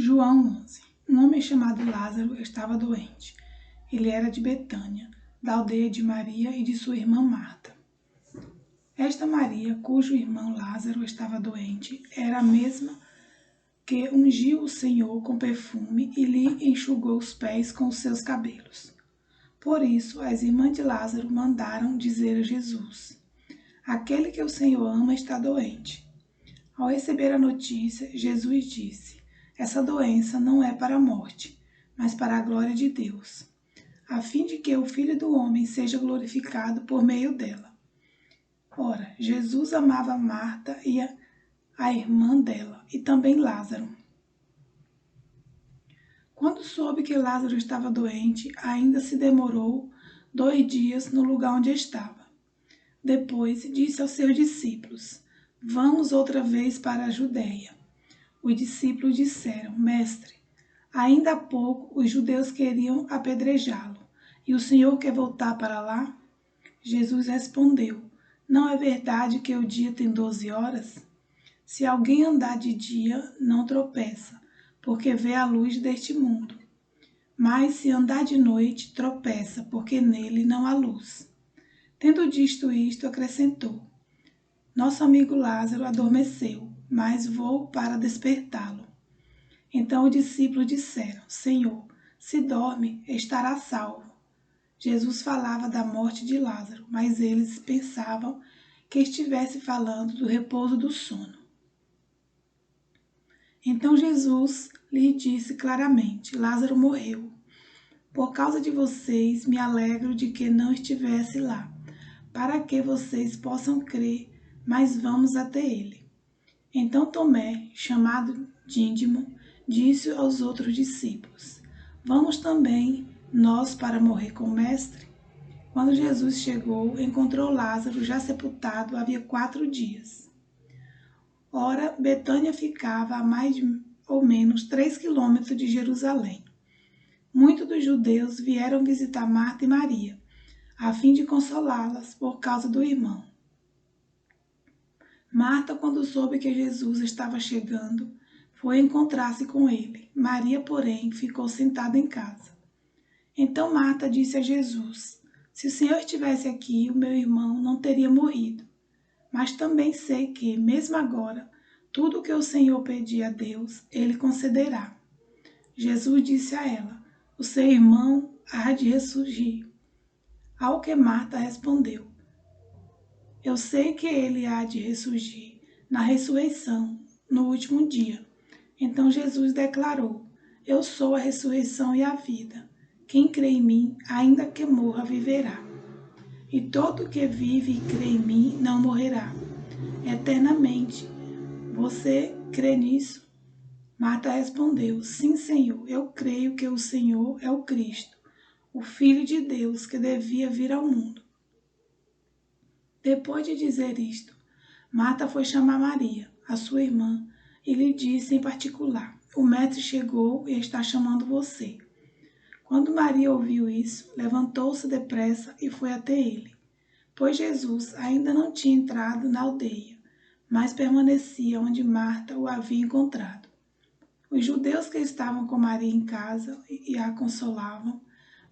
João 11. Um homem chamado Lázaro estava doente. Ele era de Betânia, da aldeia de Maria e de sua irmã Marta. Esta Maria, cujo irmão Lázaro estava doente, era a mesma que ungiu o Senhor com perfume e lhe enxugou os pés com os seus cabelos. Por isso, as irmãs de Lázaro mandaram dizer a Jesus: aquele que o Senhor ama está doente. Ao receber a notícia, Jesus disse: essa doença não é para a morte, mas para a glória de Deus, a fim de que o Filho do Homem seja glorificado por meio dela. Ora, Jesus amava Marta e a irmã dela, e também Lázaro. Quando soube que Lázaro estava doente, ainda se demorou 2 dias no lugar onde estava. Depois disse aos seus discípulos: vamos outra vez para a Judéia. Os discípulos disseram: Mestre, ainda há pouco os judeus queriam apedrejá-lo, e o Senhor quer voltar para lá? Jesus respondeu: não é verdade que o dia tem 12 horas? Se alguém andar de dia, não tropeça, porque vê a luz deste mundo. Mas se andar de noite, tropeça, porque nele não há luz. Tendo dito isto, acrescentou: nosso amigo Lázaro adormeceu, mas vou para despertá-lo. Então os discípulos disseram: Senhor, se dorme, estará salvo. Jesus falava da morte de Lázaro, mas eles pensavam que estivesse falando do repouso do sono. Então Jesus lhe disse claramente: Lázaro morreu. Por causa de vocês, me alegro de que não estivesse lá, para que vocês possam crer, mas vamos até ele. Então Tomé, chamado Dídimo, disse aos outros discípulos: vamos também nós para morrer com o mestre? Quando Jesus chegou, encontrou Lázaro já sepultado havia 4 dias. Ora, Betânia ficava a mais ou menos 3 quilômetros de Jerusalém. Muitos dos judeus vieram visitar Marta e Maria, a fim de consolá-las por causa do irmão. Marta, quando soube que Jesus estava chegando, foi encontrar-se com ele. Maria, porém, ficou sentada em casa. Então Marta disse a Jesus: se o Senhor estivesse aqui, o meu irmão não teria morrido. Mas também sei que, mesmo agora, tudo o que o Senhor pedir a Deus, Ele concederá. Jesus disse a ela: o seu irmão há de ressurgir. Ao que Marta respondeu: eu sei que ele há de ressurgir na ressurreição, no último dia. Então Jesus declarou: eu sou a ressurreição e a vida. Quem crê em mim, ainda que morra, viverá. E todo que vive e crê em mim não morrerá eternamente. Você crê nisso? Marta respondeu: sim, Senhor, eu creio que o Senhor é o Cristo, o Filho de Deus que devia vir ao mundo. Depois de dizer isto, Marta foi chamar Maria, a sua irmã, e lhe disse em particular: o mestre chegou e está chamando você. Quando Maria ouviu isso, levantou-se depressa e foi até ele, pois Jesus ainda não tinha entrado na aldeia, mas permanecia onde Marta o havia encontrado. Os judeus que estavam com Maria em casa e a consolavam,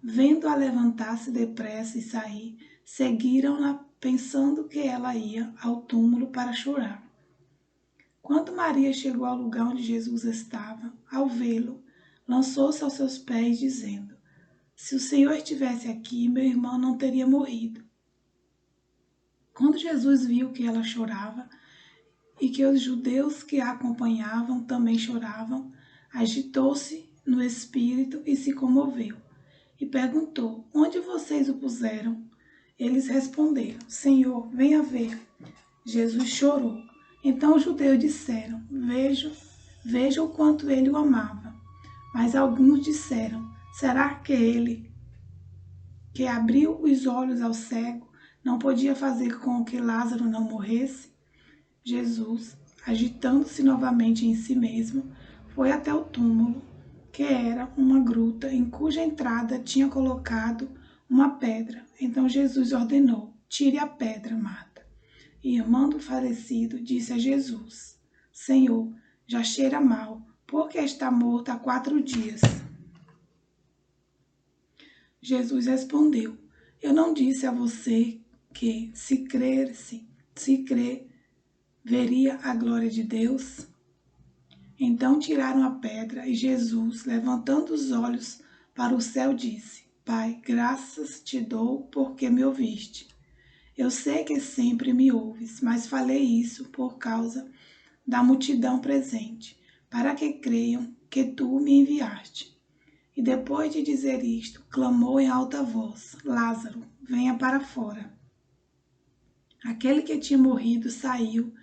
vendo-a levantar-se depressa e sair, seguiram-na pensando que ela ia ao túmulo para chorar. Quando Maria chegou ao lugar onde Jesus estava, ao vê-lo, lançou-se aos seus pés, dizendo: se o Senhor estivesse aqui, meu irmão não teria morrido. Quando Jesus viu que ela chorava e que os judeus que a acompanhavam também choravam, agitou-se no espírito e se comoveu, e perguntou: onde vocês o puseram? Eles responderam: Senhor, venha ver. Jesus chorou. Então os judeus disseram: veja o quanto ele o amava. Mas alguns disseram: será que ele, que abriu os olhos ao cego, não podia fazer com que Lázaro não morresse? Jesus, agitando-se novamente em si mesmo, foi até o túmulo, que era uma gruta em cuja entrada tinha colocado uma pedra. Então Jesus ordenou: tire a pedra, Marta. E irmã do falecido disse a Jesus: Senhor, já cheira mal, porque está morto há 4 dias. Jesus respondeu: Eu não disse a você que, se crer, veria a glória de Deus? Então tiraram a pedra e Jesus, levantando os olhos para o céu, disse: Pai, graças te dou porque me ouviste. Eu sei que sempre me ouves, mas falei isso por causa da multidão presente, para que creiam que tu me enviaste. E depois de dizer isto, clamou em alta voz: Lázaro, venha para fora. Aquele que tinha morrido saiu,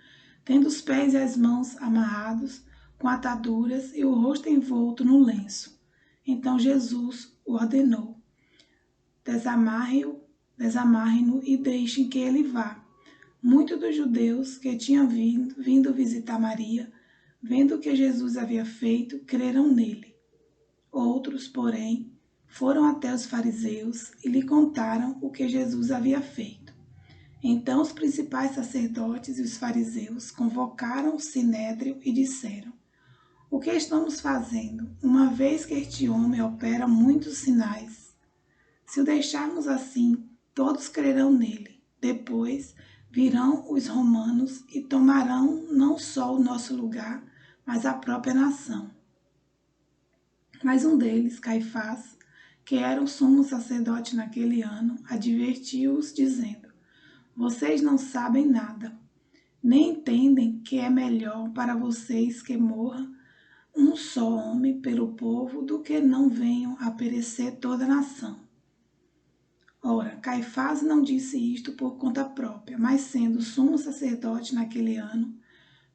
tendo os pés e as mãos amarrados com ataduras e o rosto envolto no lenço. Então Jesus o ordenou: desamarre-no e deixem que ele vá. Muitos dos judeus que tinham vindo visitar Maria, vendo o que Jesus havia feito, creram nele. Outros, porém, foram até os fariseus e lhe contaram o que Jesus havia feito. Então os principais sacerdotes e os fariseus convocaram o sinédrio e disseram: O que estamos fazendo, uma vez que este homem opera muitos sinais? Se o deixarmos assim, todos crerão nele. Depois virão os romanos e tomarão não só o nosso lugar, mas a própria nação. Mas um deles, Caifás, que era o sumo sacerdote naquele ano, advertiu-os, dizendo: Vocês não sabem nada, nem entendem que é melhor para vocês que morra um só homem pelo povo do que não venham a perecer toda a nação. Ora, Caifás não disse isto por conta própria, mas sendo sumo sacerdote naquele ano,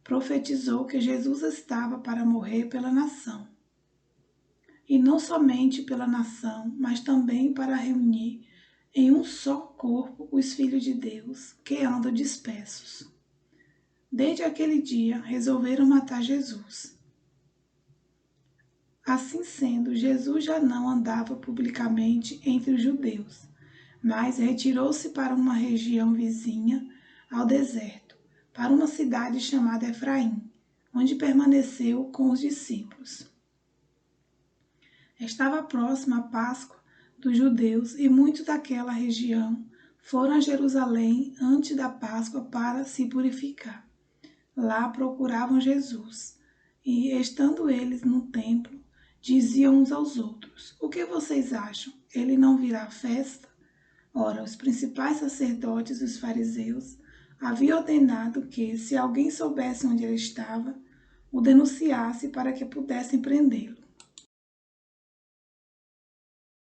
profetizou que Jesus estava para morrer pela nação. E não somente pela nação, mas também para reunir em um só corpo os filhos de Deus que andam dispersos. Desde aquele dia, resolveram matar Jesus. Assim sendo, Jesus já não andava publicamente entre os judeus, mas retirou-se para uma região vizinha ao deserto, para uma cidade chamada Efraim, onde permaneceu com os discípulos. Estava próxima a Páscoa dos judeus e muitos daquela região foram a Jerusalém antes da Páscoa para se purificar. Lá procuravam Jesus e, estando eles no templo, diziam uns aos outros: O que vocês acham? Ele não virá à festa? Ora, os principais sacerdotes e os fariseus haviam ordenado que, se alguém soubesse onde ele estava, o denunciasse para que pudessem prendê-lo.